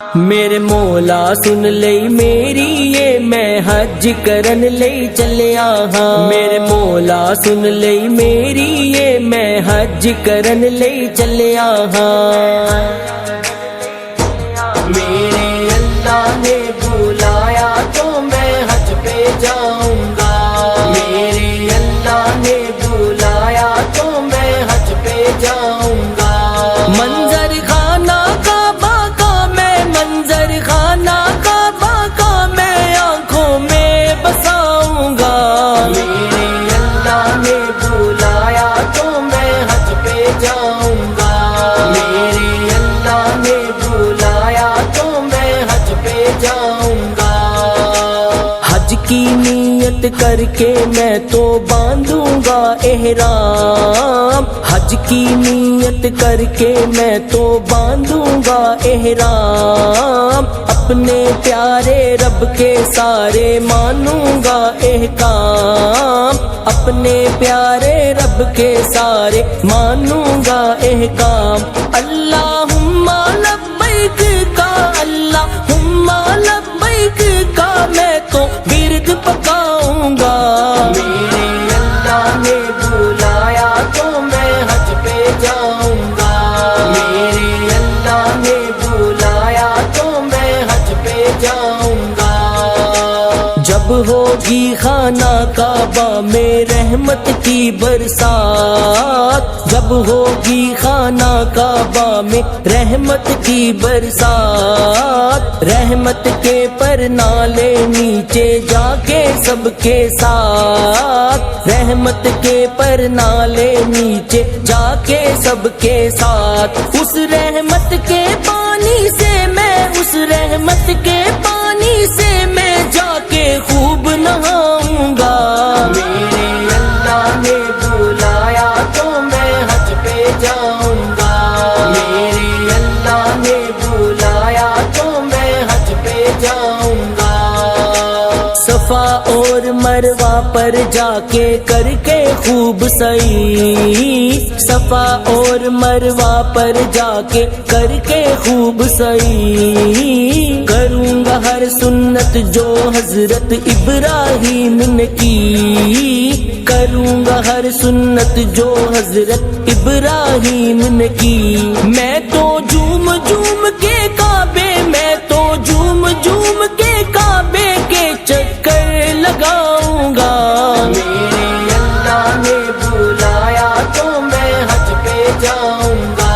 میرے مولا سن لئی میری یہ میں حج کرن لئی چلیا ہاں میرے مولا سن لئی میری یہ میں حج کرن لئی چلیا ہاں میرے اللہ نے بلایا تو میں حج پہ جاؤں گا میرے اللہ نے بلایا تو میں حج پہ جاؤں گا منظر خانہ کعبہ کا میں منظر خانہ کعبہ کا میں آنکھوں میں بساؤں گا میرے اللہ نے بلایا تو میں حج پہ جاؤں گا میرے اللہ نے بلایا تو میں حج پہ جاؤں گا حج کی نیت کر کے میں تو باندھوں گا احرام حج کی نیت کر کے میں تو باندھوں گا احرام اپنے پیارے رب کے سارے مانوں گا احکام اپنے پیارے رب کے سارے مانوں گا احکام اللہم لبیک کا اللہم لبیک کا میں تو ورد پکاؤں گا میرے اللہ نے بلایا تو میں حج پہ جاؤں گا میرے اللہ نے بلایا تو میں حج پہ جاؤں گا جب ہوگی خانہ کعبہ میں رحمت کی برسات جب ہوگی خانہ کعبہ میں رحمت کی برسات رحمت کے پر نالے نیچے جا کے سب کے ساتھ رحمت کے پر نالے نیچے جا کے سب کے ساتھ اس رحمت کے پانی سے میں اس رحمت کے پانی سے میں جا کے خوب نہاؤں گا میرے اللہ نے بلایا تو میں حج پہ جاؤں گا میرے اللہ نے بلایا تو میں حج پہ جاؤں گا صفا اور مروہ پر جا کے کر کے خوب سعی صفا اور مروہ پر جا کے کر کے خوب سعی کروں گا ہر سنت جو حضرت ابراہیم نے کی کروں گا ہر سنت جو حضرت ابراہیم نے کی میں تو جھوم جھوم کے کعبے میں تو جھوم جھوم کے کعبے کے چکر لگاؤں گا میرے اللہ نے بلایا تو میں حج پہ جاؤں گا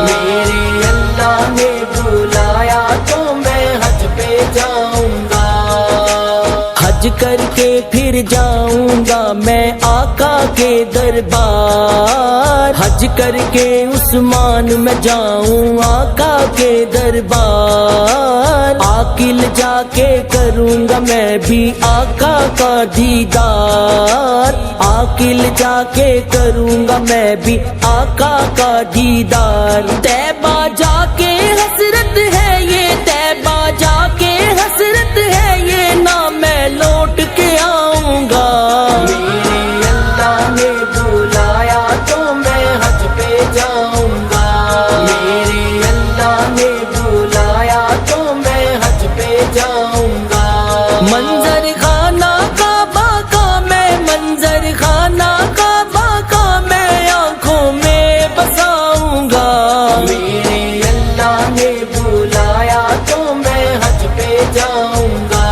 میرے اللہ نے بلایا تو میں حج پہ جاؤں گا حج کر کے پھر جاؤں گا میں آقا کے دربار حج کر کے عثمان میں جاؤں آقا کے دربار عاقل جا کے کروں گا میں بھی آقا کا دیدار عاقل جا کے کروں گا میں بھی آقا کا دیدار طیبہ جا کے حسرت ہے یہ طیبہ جا کے حسرت ہے یہ نہ میں لوٹ کے آؤں گا میرے اللہ نے بلایا تو میں حج پہ جاؤں گا میرے اللہ نے بلایا تو میں حج پہ جاؤں گا منظر خانہ کعبہ کا میں منظر خانہ کعبہ کا میں آنکھوں میں بساؤں گا میرے اللہ نے بلایا تو میں حج پہ جاؤں گا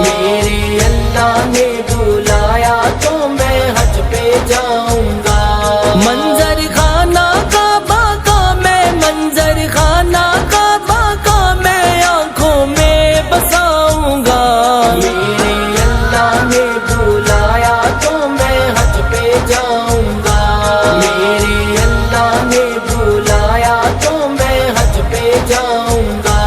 میرے اللہ نے بلایا تو میں حج پہ جاؤں گا منظر خانہ کعبہ کا میں منظر خانہ کعبہ کا میں آنکھوں میں بساؤں گا میرے اللہ نے بلایا تو میں حج پہ جاؤں گا میرے اللہ نے بلایا تو میں حج پہ جاؤں گا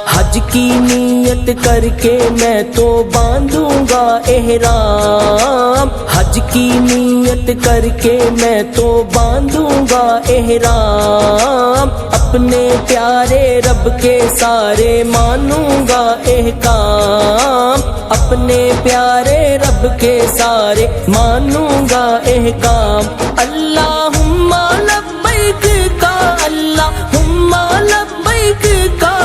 حج کی نیت کر کے میں تو باندھوں گا احرام حج کی نیت کر کے میں تو باندھوں گا احرام اپنے پیارے رب کے سارے مانوں گا احکام اپنے پیارے رب کے سارے مانوں گا احکام اللہم لبیک کا اللہم لبیک کا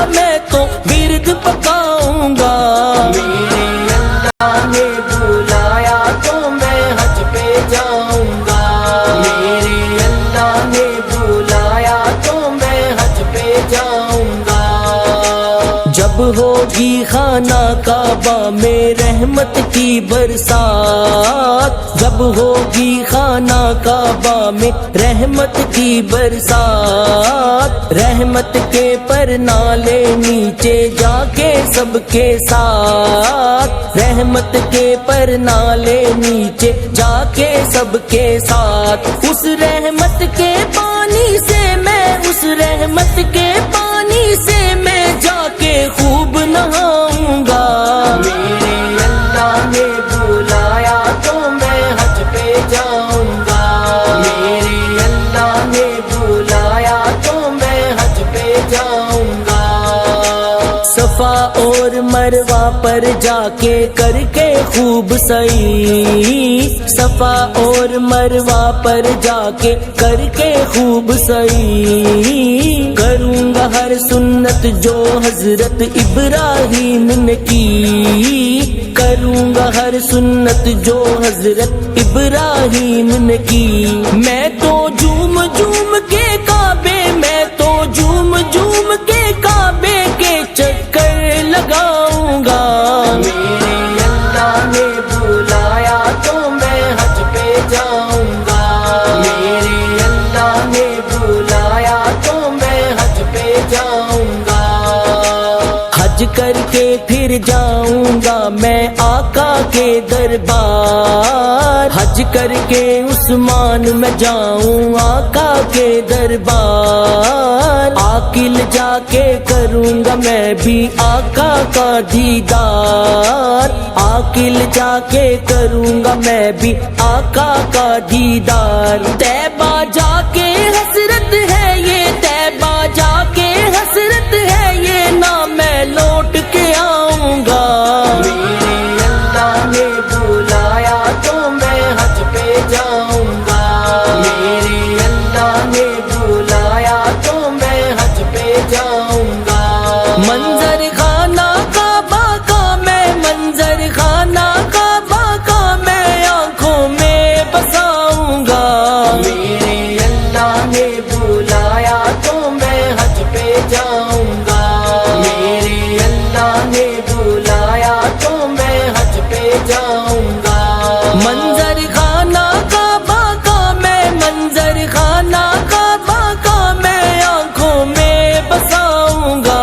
ہوگی خانہ کعبہ میں رحمت کی برسات، جب ہوگی خانہ کعبہ میں رحمت کی برسات، رحمت کے پر نالے نیچے جا کے سب کے ساتھ، رحمت کے پر نالے نیچے جا کے سب کے ساتھ، اس رحمت کے پانی سے میں، اس رحمت کے پانی سے میں جا کے خوب نہاؤں گا۔ میرے اللہ نے بلایا تو میں حج پہ جاؤں گا، میرے اللہ نے بلایا تو میں حج پہ جاؤں گا۔ صفا اور مروہ پر جا کے کر کے خوب سعی، صفا اور مروہ پر جا کے کر کے خوب سعی، کروں گا ہر سنت جو حضرت ابراہیم نے کی، کروں گا ہر سنت جو حضرت ابراہیم نے کی۔ میں تو جھوم جھوم کے کعبے، میں تو جھوم جھوم کے کعبے کے چکر لگاؤں گا۔ میرے اللہ نے بلایا تو میں حج پہ جاؤں گا، میرے اللہ نے بلایا تو میں حج پہ جاؤں گا۔ حج کر کے پھر جاؤں گا میں آقا کے دربار، حج کر کے عثمان میں جاؤں آقا کے دربار، عاقل جا کے کروں گا میں بھی آقا کا دیدار، عاقل جا کے کروں گا میں بھی آقا کا دیدار۔ طیبہ جا کے حسرت ہے یہ، طیبہ جا کے حسرت ہے یہ، نہ میں لوٹ کے آؤں گا۔ میرے اللہ نے بلایا تو میں حج پہ جاؤں گا، میرے اللہ نے بلایا تو میں حج پہ جاؤں گا۔ منظر خانہ کعبہ کا میں، منظر خانہ کعبہ کا میں آنکھوں میں بساؤں گا۔ میرے اللہ نے بلایا تو میں حج پہ جاؤں گا، میرے اللہ نے بلایا تو میں حج پہ جاؤں گا۔ منظر خانہ کعبہ کا میں، منظر خانہ کعبہ کا میں آنکھوں میں بساؤں گا۔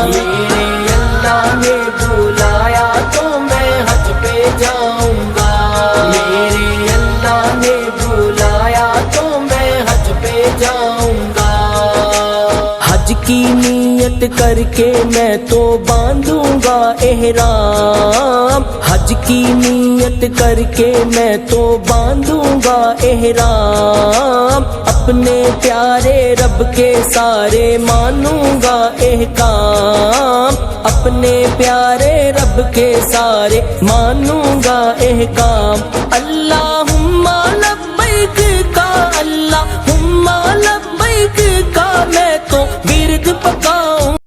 میرے اللہ نے بلایا تو میں حج پہ جاؤں گا، میرے اللہ نے بلایا تو میں حج پہ جاؤں گا۔ حج کی نیت کر کے میں تو باندھوں گا احرام، حج کی نیت کر کے میں تو باندھوں گا احرام، اپنے پیارے رب کے سارے مانوں گا احکام، اپنے پیارے رب کے سارے مانوں گا احکام۔ اللہم لبیک کا، اللہم لبیک کا میں تو